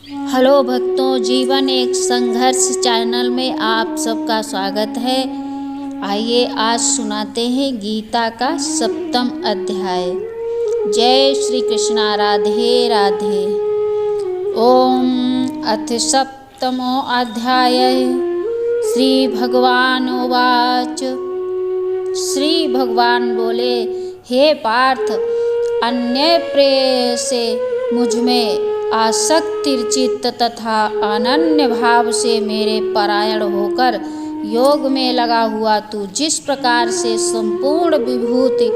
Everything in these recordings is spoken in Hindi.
हेलो भक्तों, जीवन एक संघर्ष चैनल में आप सबका स्वागत है। आइए आज सुनाते हैं गीता का 7वां अध्याय। जय श्री कृष्णा, राधे राधे। ओम अथ 7मो अध्याय। श्री भगवान उवाच। श्री भगवान बोले, हे पार्थ, अन्य प्रेय से मुझ में आसक्तिचित्त तथा अनन्य भाव से मेरे परायण होकर योग में लगा हुआ तू जिस प्रकार से संपूर्ण विभूति,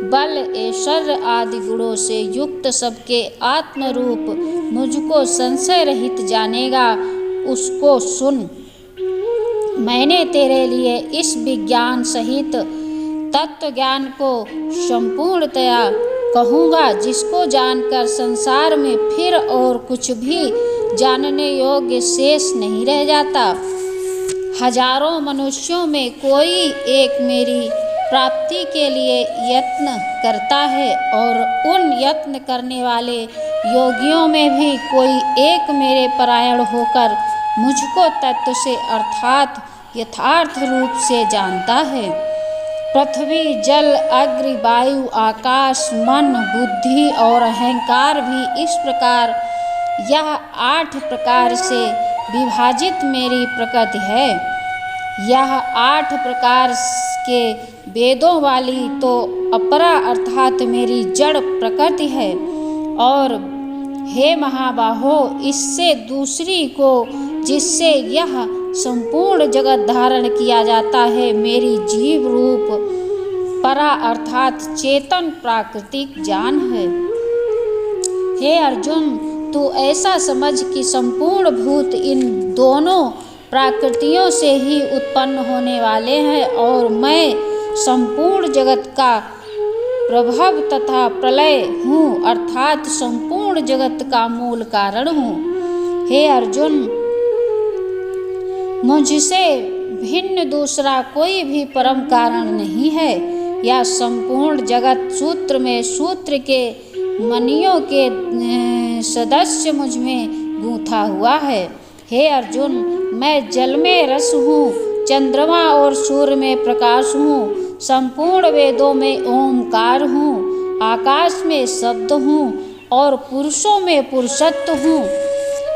बल, ऐश्वर्य आदि गुणों से युक्त सबके आत्मरूप मुझको संशय रहित जानेगा, उसको सुन। मैंने तेरे लिए इस विज्ञान सहित तत्व ज्ञान को संपूर्णतया कहूँगा, जिसको जानकर संसार में फिर और कुछ भी जानने योग्य शेष नहीं रह जाता। हजारों मनुष्यों में कोई एक मेरी प्राप्ति के लिए यत्न करता है और उन यत्न करने वाले योगियों में भी कोई एक मेरे परायण होकर मुझको तत्व से अर्थात यथार्थ रूप से जानता है। पृथ्वी, जल, अग्नि, वायु, आकाश, मन, बुद्धि और अहंकार भी इस प्रकार यह 8 प्रकार से विभाजित मेरी प्रकृति है। यह 8 प्रकार के वेदों वाली तो अपरा अर्थात मेरी जड़ प्रकृति है, और हे महाबाहो, इससे दूसरी को जिससे यह संपूर्ण जगत धारण किया जाता है, मेरी जीव रूप परा अर्थात चेतन प्राकृतिक जान है। हे अर्जुन, तू ऐसा समझ कि संपूर्ण भूत इन दोनों प्रकृतियों से ही उत्पन्न होने वाले हैं और मैं संपूर्ण जगत का प्रभव तथा प्रलय हूँ, अर्थात संपूर्ण जगत का मूल कारण हूँ। हे अर्जुन, मुझसे भिन्न दूसरा कोई भी परम कारण नहीं है। यह संपूर्ण जगत सूत्र में सूत्र के मणियों के सदस्य मुझ में गूंथा हुआ है। हे अर्जुन, मैं जल में रस हूँ, चंद्रमा और सूर्य में प्रकाश हूँ, संपूर्ण वेदों में ओंकार हूँ, आकाश में शब्द हूँ और पुरुषों में पुरुषत्व हूँ।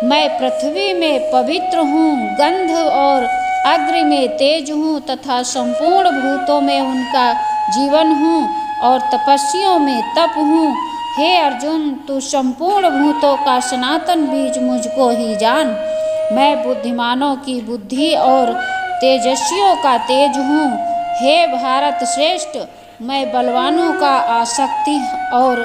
मैं पृथ्वी में पवित्र हूँ, गंध और अग्नि में तेज हूँ तथा संपूर्ण भूतों में उनका जीवन हूँ और तपस्वियों में तप हूँ। हे अर्जुन, तू संपूर्ण भूतों का सनातन बीज मुझको ही जान। मैं बुद्धिमानों की बुद्धि और तेजस्वियों का तेज हूँ। हे भारत श्रेष्ठ, मैं बलवानों का आसक्ति और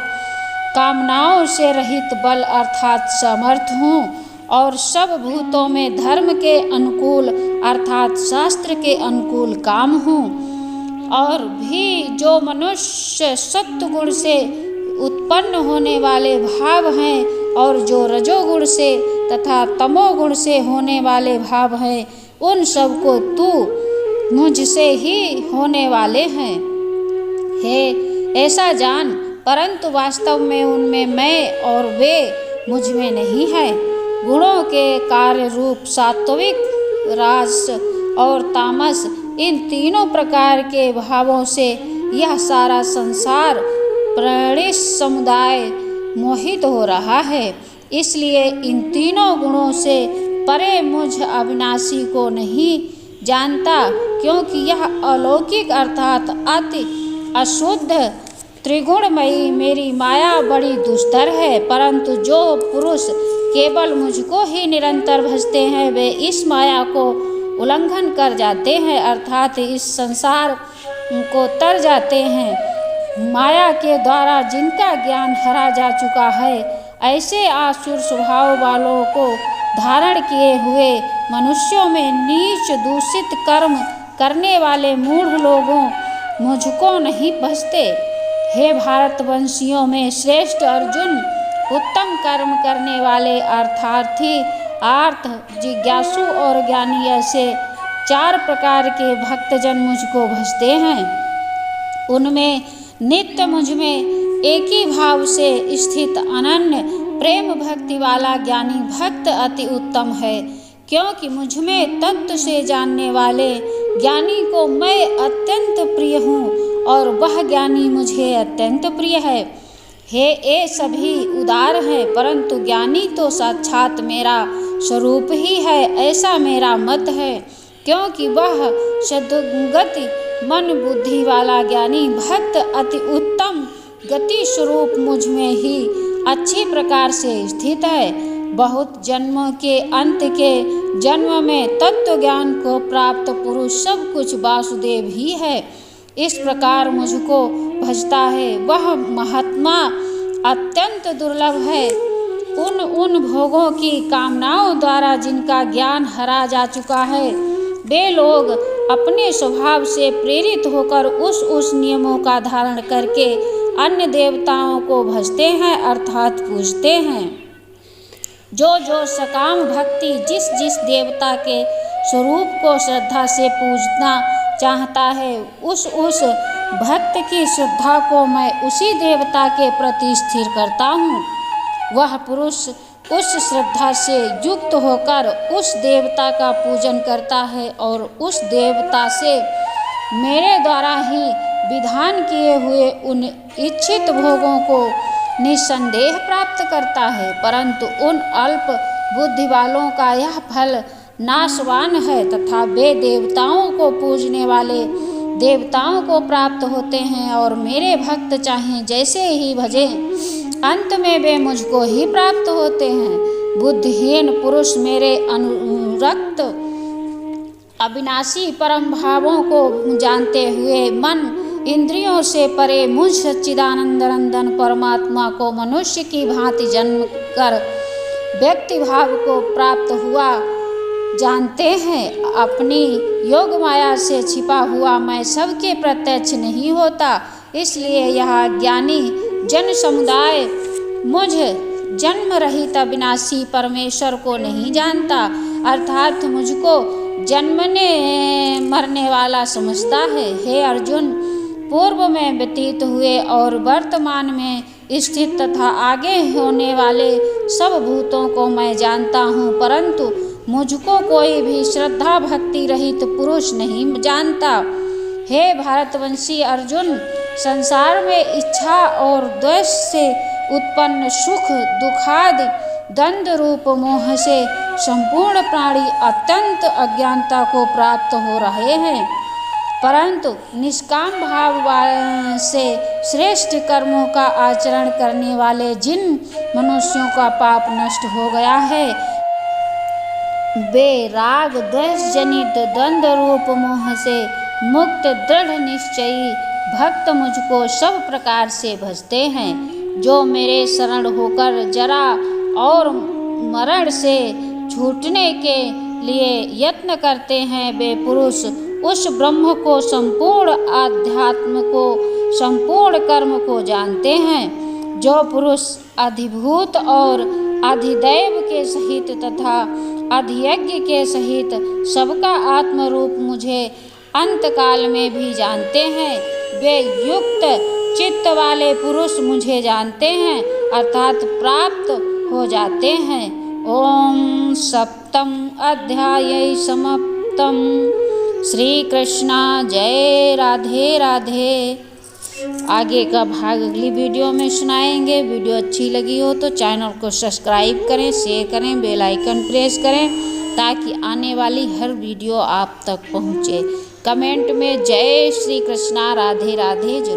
कामनाओं से रहित बल अर्थात समर्थ हूँ और सब भूतों में धर्म के अनुकूल अर्थात शास्त्र के अनुकूल काम हूँ। और भी जो मनुष्य सत्वगुण से उत्पन्न होने वाले भाव हैं और जो रजोगुण से तथा तमोगुण से होने वाले भाव हैं, उन सब को तू मुझसे ही होने वाले हैं। हे ऐसा जान, परंतु वास्तव में उनमें मैं और वे मुझ में नहीं है। गुणों के कार्य रूप सात्विक, राजस और तामस, इन तीनों प्रकार के भावों से यह सारा संसार प्राणी समुदाय मोहित हो रहा है। इसलिए इन तीनों गुणों से परे मुझ अविनाशी को नहीं जानता, क्योंकि यह अलौकिक अर्थात अति अशुद्ध त्रिगुणमयी मेरी माया बड़ी दुस्तर है। परंतु जो पुरुष केवल मुझको ही निरंतर भजते हैं, वे इस माया को उल्लंघन कर जाते हैं, अर्थात इस संसार को तर जाते हैं। माया के द्वारा जिनका ज्ञान हरा जा चुका है, ऐसे आसुर स्वभाव वालों को धारण किए हुए मनुष्यों में नीच दूषित कर्म करने वाले मूढ़ लोगों मुझको नहीं भजते। हे भारतवंशियों में श्रेष्ठ अर्जुन, उत्तम कर्म करने वाले अर्थार्थी, आर्थ, जिज्ञासु और ज्ञानी ऐसे 4 प्रकार के भक्तजन मुझको भजते हैं। उनमें नित्य मुझ में एक ही भाव से स्थित अनन्य प्रेम भक्ति वाला ज्ञानी भक्त अति उत्तम है, क्योंकि मुझ में तत्व से जानने वाले ज्ञानी को मैं अत्यंत प्रिय हूँ और वह ज्ञानी मुझे अत्यंत प्रिय है। हे ये सभी उदार है, परंतु ज्ञानी तो साक्षात मेरा स्वरूप ही है, ऐसा मेरा मत है, क्योंकि वह सद्गति मन बुद्धि वाला ज्ञानी भक्त अति उत्तम गति स्वरूप मुझ में ही अच्छी प्रकार से स्थित है। बहुत जन्मों के अंत के जन्म में तत्व ज्ञान को प्राप्त पुरुष सब कुछ वासुदेव ही है। इस प्रकार मुझको भजता है वह महात्मा अत्यंत दुर्लभ है। उन भोगों की कामनाओं द्वारा जिनका ज्ञान हरा जा चुका है, वे लोग अपने स्वभाव से प्रेरित होकर उस नियमों का धारण करके अन्य देवताओं को भजते हैं अर्थात पूजते हैं। जो सकाम भक्ति जिस देवता के स्वरूप को श्रद्धा से पूजना चाहता है, उस भक्त की श्रद्धा को मैं उसी देवता के प्रति स्थिर करता हूँ। वह पुरुष उस श्रद्धा से युक्त होकर उस देवता का पूजन करता है और उस देवता से मेरे द्वारा ही विधान किए हुए उन इच्छित भोगों को निस्संदेह प्राप्त करता है। परंतु उन अल्प बुद्धि वालों का यह फल नाशवान है तथा वे देवताओं को पूजने वाले देवताओं को प्राप्त होते हैं और मेरे भक्त चाहें जैसे ही भजें अंत में वे मुझको ही प्राप्त होते हैं। बुद्धिहीन पुरुष मेरे अनुरक्त अविनाशी परम भावों को जानते हुए मन इंद्रियों से परे मुझ सच्चिदानंद नंदन परमात्मा को मनुष्य की भांति जन्म कर व्यक्ति भाव को प्राप्त हुआ जानते हैं। अपनी योग माया से छिपा हुआ मैं सबके प्रत्यक्ष नहीं होता, इसलिए यह ज्ञानी जन समुदाय मुझ जन्म रहित अविनाशी परमेश्वर को नहीं जानता, अर्थात मुझको जन्मने मरने वाला समझता है। हे अर्जुन, पूर्व में व्यतीत हुए और वर्तमान में स्थित तथा आगे होने वाले सब भूतों को मैं जानता हूँ, परंतु मुझको कोई भी श्रद्धा भक्ति रहित पुरुष नहीं जानता। हे भारतवंशी अर्जुन, संसार में इच्छा और द्वेष से उत्पन्न सुख दुखादि द्वंद रूप मोह से संपूर्ण प्राणी अत्यंत अज्ञानता को प्राप्त हो रहे हैं, परंतु निष्काम भाव से श्रेष्ठ कर्मों का आचरण करने वाले जिन मनुष्यों का पाप नष्ट हो गया है, वे राग द्वेष जनित द्वंद रूप मोह से मुक्त दृढ़ निश्चयी भक्त मुझको सब प्रकार से भजते हैं। जो मेरे शरण होकर जरा और मरण से छूटने के लिए यत्न करते हैं, वे पुरुष उस ब्रह्म को संपूर्ण आध्यात्म को संपूर्ण कर्म को जानते हैं। जो पुरुष अधिभूत और अधिदैव के सहित तथा अधियज्ञ के सहित सबका आत्म रूप मुझे अंतकाल में भी जानते हैं, वे युक्त चित्त वाले पुरुष मुझे जानते हैं अर्थात प्राप्त हो जाते हैं। ओम सप्तम अध्याय समाप्तम। श्री कृष्णा जय राधे राधे। आगे का भाग अगली वीडियो में सुनाएंगे। वीडियो अच्छी लगी हो तो चैनल को सब्सक्राइब करें, शेयर करें, बेल आइकन प्रेस करें ताकि आने वाली हर वीडियो आप तक पहुँचे। कमेंट में जय श्री कृष्णा राधे राधे जरूर